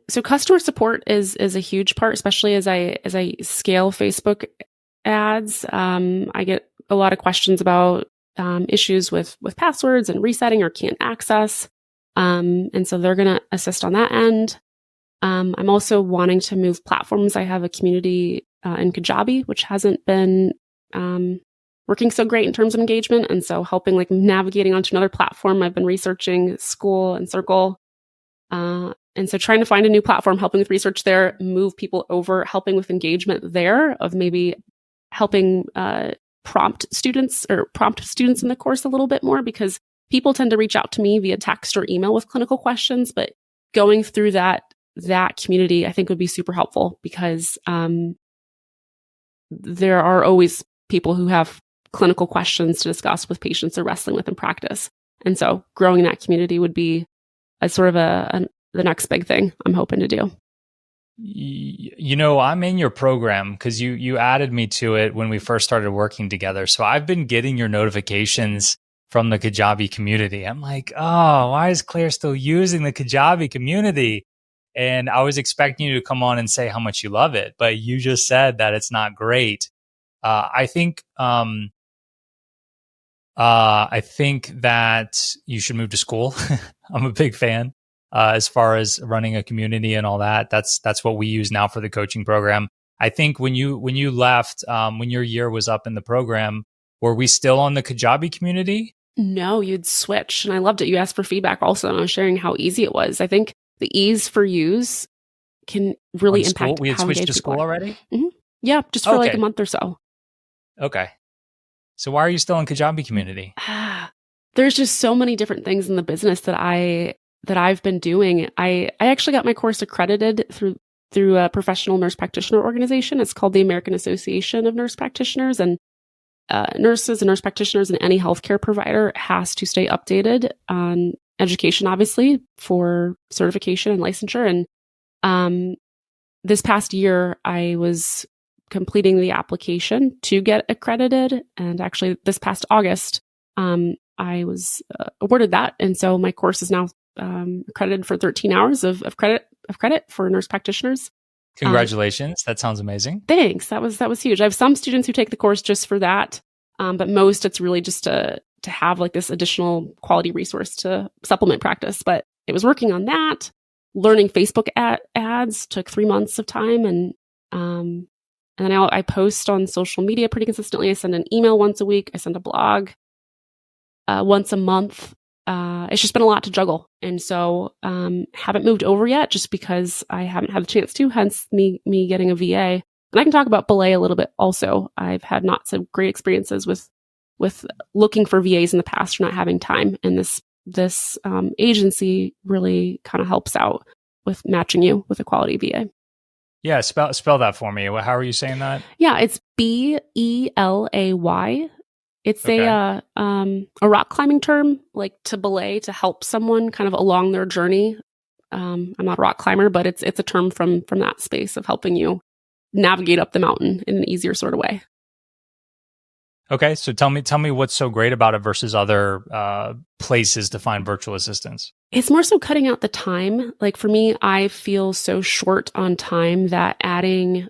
So customer support is a huge part, especially as I scale Facebook ads. I get a lot of questions about issues with passwords and resetting or can't access. And so they're going to assist on that end. I'm also wanting to move platforms. I have a community in Kajabi, which hasn't been working so great in terms of engagement. And so helping like navigating onto another platform. I've been researching School and Circle. And so trying to find a new platform, helping with research there, move people over, helping with engagement there of maybe helping prompt students in the course a little bit more because people tend to reach out to me via text or email with clinical questions, but going through that community I think would be super helpful because there are always people who have clinical questions to discuss with patients they're wrestling with in practice. And so growing that community would be a sort of the next big thing I'm hoping to do. I'm in your program because you added me to it when we first started working together. So I've been getting your notifications from the Kajabi community. I'm like, oh, why is Claire still using the Kajabi community? And I was expecting you to come on and say how much you love it, but you just said that it's not great. I think that you should move to School. I'm a big fan. As far as running a community and all that, that's what we use now for the coaching program. I think when you left, when your year was up in the program, were we still on the Kajabi community? No, you'd switch, and I loved it. You asked for feedback also, and I was sharing how easy it was. I think the ease for use can really impact. We had switched to School already. Mm-hmm. Yeah, just for like a month or so. Okay, so why are you still in Kajabi community? There's just so many different things in the business that I've been doing. I actually got my course accredited through a professional nurse practitioner organization. It's called the American Association of Nurse Practitioners, and nurses and nurse practitioners and any healthcare provider has to stay updated on education, obviously, for certification and licensure. And this past year, I was completing the application to get accredited. And actually, this past August, I was awarded that. And so my course is now accredited for 13 hours of credit for nurse practitioners. Congratulations. That sounds amazing. Thanks. That was huge. I have some students who take the course just for that. But most it's really just to have like this additional quality resource to supplement practice. But it was working on that. Learning Facebook ads took 3 months of time. And And then I post on social media pretty consistently. I send an email once a week. I send a blog once a month. It's just been a lot to juggle. And so haven't moved over yet just because I haven't had the chance to, hence me getting a VA. And I can talk about belay a little bit also. I've had not so great experiences with looking for VAs in the past for not having time. And this agency really kind of helps out with matching you with a quality VA. Yeah, spell that for me. How are you saying that? Yeah, it's BELAY. It's okay. A rock climbing term, like to belay, to help someone kind of along their journey. I'm not a rock climber, but it's a term from that space of helping you navigate up the mountain in an easier sort of way. Okay, so tell me what's so great about it versus other places to find virtual assistants. It's more so cutting out the time. Like for me, I feel so short on time that adding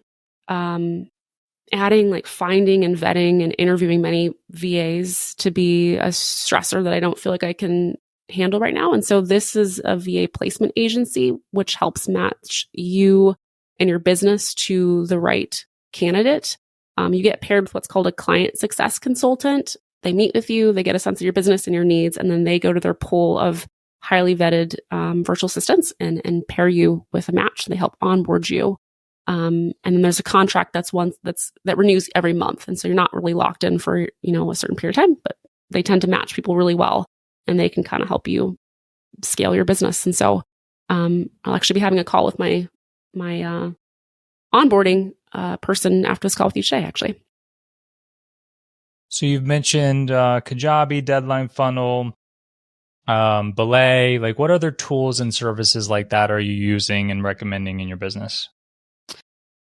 like finding and vetting and interviewing many VAs to be a stressor that I don't feel like I can handle right now. And so this is a VA placement agency, which helps match you and your business to the right candidate. You get paired with what's called a client success consultant. They meet with you, they get a sense of your business and your needs, and then they go to their pool of highly vetted virtual assistants and pair you with a match. They help onboard you. And then there's a contract that renews every month. And so you're not really locked in for, a certain period of time, but they tend to match people really well and they can kind of help you scale your business. And so I'll actually be having a call with my onboarding person after this call with you today, actually. So you've mentioned Kajabi, Deadline Funnel, Belay. Like, what other tools and services like that are you using and recommending in your business?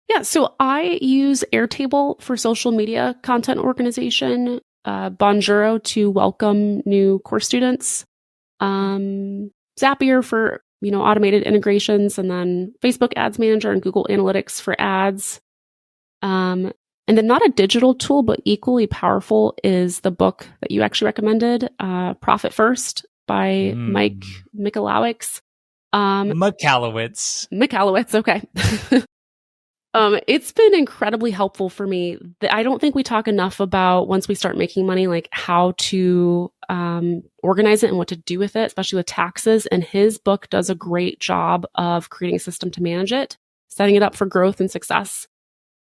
Yeah, so I use Airtable for social media content organization, Bonjoro to welcome new course students, Zapier for automated integrations, and then Facebook Ads Manager and Google Analytics for ads. And then not a digital tool, but equally powerful is the book that you actually recommended, Profit First by Mike Michalowicz. Michalowicz, okay. It's been incredibly helpful for me. I don't think we talk enough about once we start making money, like how to organize it and what to do with it, especially with taxes. And his book does a great job of creating a system to manage it, setting it up for growth and success.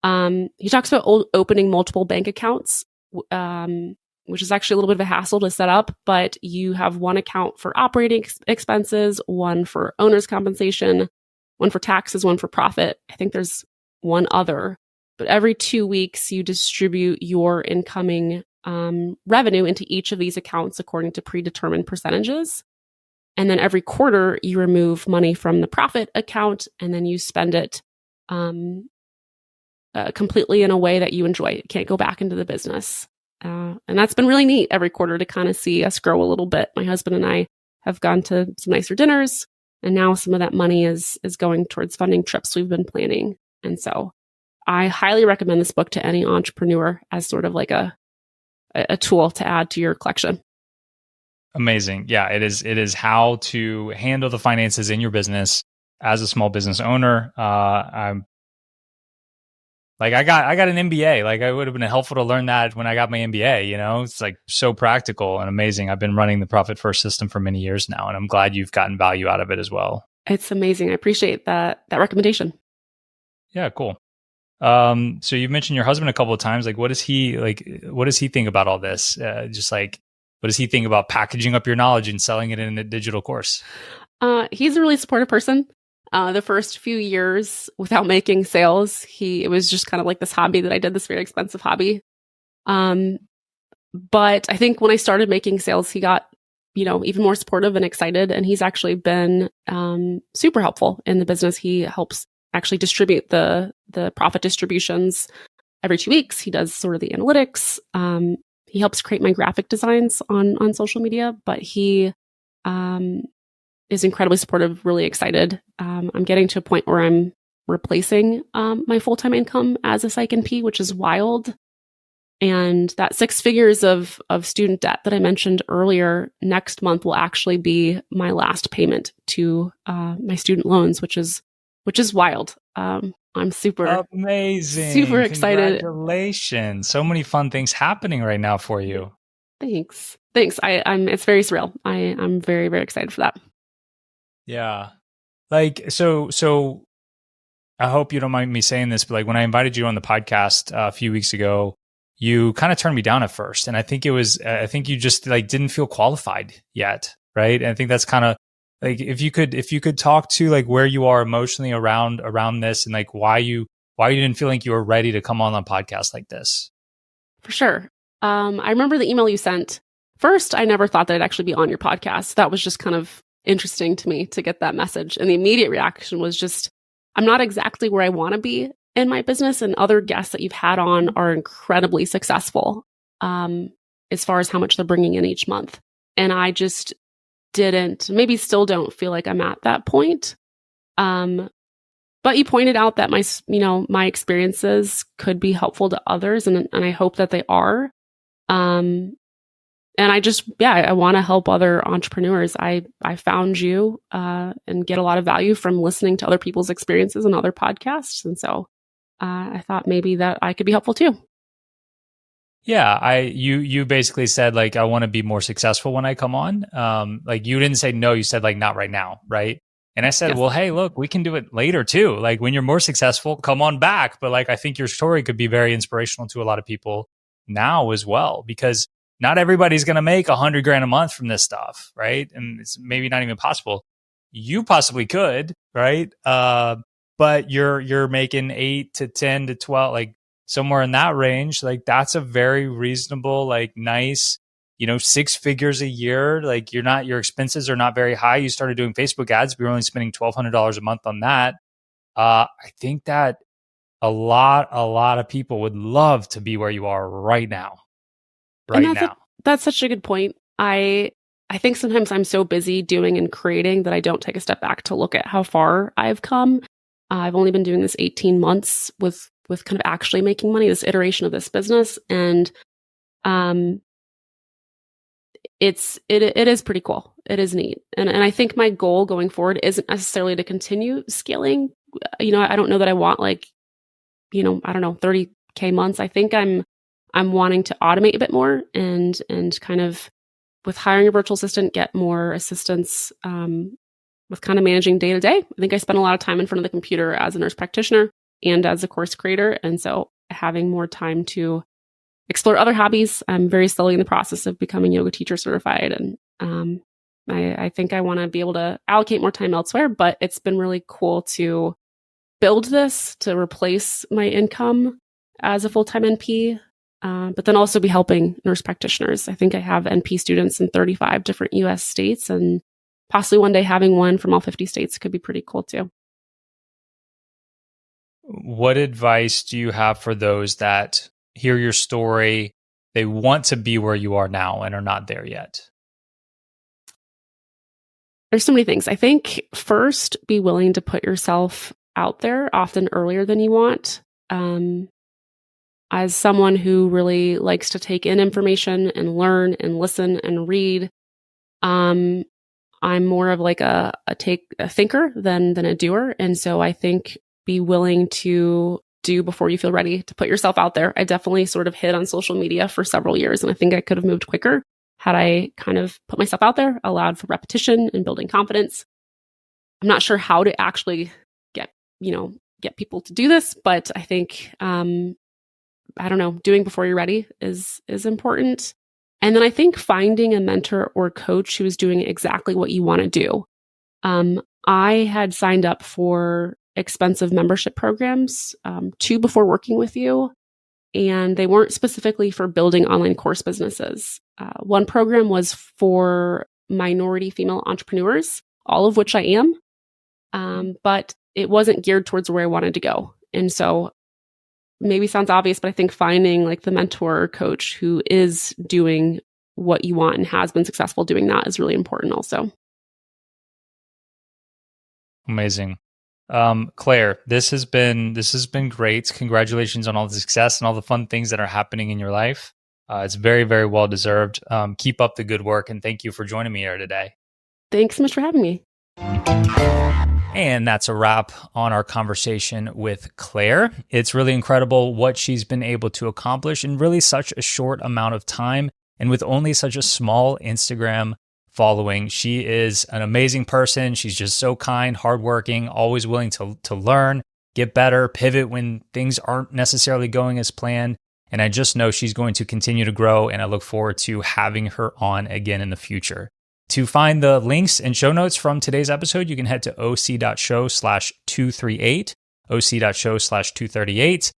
He talks about opening multiple bank accounts, which is actually a little bit of a hassle to set up, but you have one account for operating expenses, one for owner's compensation, one for taxes, one for profit. I think there's one other, but every 2 weeks you distribute your incoming revenue into each of these accounts according to predetermined percentages. And then every quarter you remove money from the profit account and then you spend it completely in a way that you enjoy. It can't go back into the business. And that's been really neat every quarter to kind of see us grow a little bit. My husband and I have gone to some nicer dinners, and now some of that money is going towards funding trips we've been planning. And so I highly recommend this book to any entrepreneur as sort of like a tool to add to your collection. Amazing. Yeah, it is how to handle the finances in your business as a small business owner. I got an MBA. Like, it would have been helpful to learn that when I got my MBA, it's like so practical and amazing. I've been running the Profit First system for many years now, and I'm glad you've gotten value out of it as well. It's amazing. I appreciate that recommendation. Yeah, cool. So you mentioned your husband a couple of times. Like, what does he think about all this? Just like, what does he think about packaging up your knowledge and selling it in a digital course? He's a really supportive person. The first few years without making sales, it was just kind of like this hobby that I did, this very expensive hobby. But I think when I started making sales, he got, even more supportive and excited. And he's actually been super helpful in the business. He helps actually distribute the profit distributions every 2 weeks. He does sort of the analytics. He helps create my graphic designs on social media, but he is incredibly supportive, really excited. I'm getting to a point where I'm replacing my full-time income as a psych NP, which is wild. And that 6 figures of student debt that I mentioned earlier, next month will actually be my last payment to my student loans, which is wild. I'm super Amazing. excited. Congratulations. So many fun things happening right now for you. Thanks. I'm it's very surreal. I'm very, very excited for that. Yeah. Like, so I hope you don't mind me saying this, but like when I invited you on the podcast a few weeks ago, you kind of turned me down at first. And I think I think you just like didn't feel qualified yet. Right. And I think that's kind of like, if you could talk to like where you are emotionally around this and like why you didn't feel like you were ready to come on a podcast like this. For sure. I remember the email you sent. First, I never thought that I'd actually be on your podcast. That was just kind of interesting to me to get that message. And the immediate reaction was just, I'm not exactly where I want to be in my business. And other guests that you've had on are incredibly successful as far as how much they're bringing in each month. And I just maybe still don't feel like I'm at that point. But you pointed out that my experiences could be helpful to others, and I hope that they are. And I want to help other entrepreneurs. I found you and get a lot of value from listening to other people's experiences and other podcasts, and so I thought maybe that I could be helpful too. Yeah, you basically said like I want to be more successful when I come on. Like you didn't say no, you said like not right now, right? And I said, well, hey, look, we can do it later too. Like when you're more successful, come on back. But like, I think your story could be very inspirational to a lot of people now as well, because not everybody's going to make $100,000 a month from this stuff. Right. And it's maybe not even possible. You possibly could, right? But you're making 8 to 10 to 12, like somewhere in that range. Like that's a very reasonable, like nice, 6 figures a year. Like your expenses are not very high. You started doing Facebook ads. We were only spending $1,200 a month on that. I think that a lot of people would love to be where you are right now. That's such a good point. I think sometimes I'm so busy doing and creating that I don't take a step back to look at how far I've come. I've only been doing this 18 months with kind of actually making money, this iteration of this business. And, it is pretty cool. It is neat. And I think my goal going forward isn't necessarily to continue scaling. I don't know that I want like, 30K months. I think I'm wanting to automate a bit more and kind of with hiring a virtual assistant, get more assistance, with kind of managing day to day. I think I spend a lot of time in front of the computer as a nurse practitioner and as a course creator. And so having more time to explore other hobbies. I'm very slowly in the process of becoming yoga teacher certified. And I think I want to be able to allocate more time elsewhere, but it's been really cool to build this to replace my income as a full-time NP, but then also be helping nurse practitioners. I think I have NP students in 35 different US states, and possibly one day having one from all 50 states could be pretty cool too. What advice do you have for those that hear your story, they want to be where you are now and are not there yet? There's so many things. I think first, be willing to put yourself out there often earlier than you want. As someone who really likes to take in information and learn and listen and read, I'm more of like a thinker than a doer. And so I think be willing to do before you feel ready to put yourself out there. I definitely sort of hid on social media for several years, and I think I could have moved quicker had I kind of put myself out there, allowed for repetition and building confidence. I'm not sure how to actually get people to do this, but I think, doing before you're ready is important. And then I think finding a mentor or coach who is doing exactly what you want to do. I had signed up for expensive membership programs, 2 before working with you, and they weren't specifically for building online course businesses. One program was for minority female entrepreneurs, all of which I am, but it wasn't geared towards where I wanted to go. And so maybe sounds obvious, but I think finding like the mentor or coach who is doing what you want and has been successful doing that is really important also. Amazing. Claire, this has been great. Congratulations on all the success and all the fun things that are happening in your life. It's very, very well deserved. Keep up the good work, and thank you for joining me here today. Thanks so much for having me. And that's a wrap on our conversation with Claire. It's really incredible what she's been able to accomplish in really such a short amount of time and with only such a small Instagram following. She is an amazing person. She's just so kind, hardworking, always willing to learn, get better, pivot when things aren't necessarily going as planned. And I just know she's going to continue to grow, and I look forward to having her on again in the future. To find the links and show notes from today's episode, you can head to oc.show/238, oc.show/238.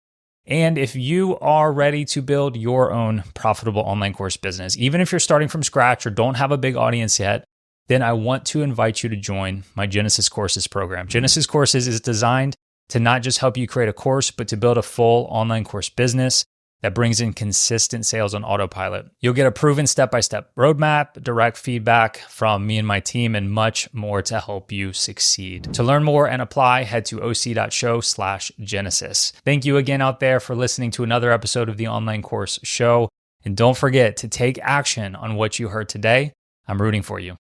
And if you are ready to build your own profitable online course business, even if you're starting from scratch or don't have a big audience yet, then I want to invite you to join my Genesis Courses program. Genesis Courses is designed to not just help you create a course, but to build a full online course business that brings in consistent sales on autopilot. You'll get a proven step-by-step roadmap, direct feedback from me and my team, and much more to help you succeed. To learn more and apply, head to oc.show/Genesis. Thank you again out there for listening to another episode of the Online Course Show. And don't forget to take action on what you heard today. I'm rooting for you.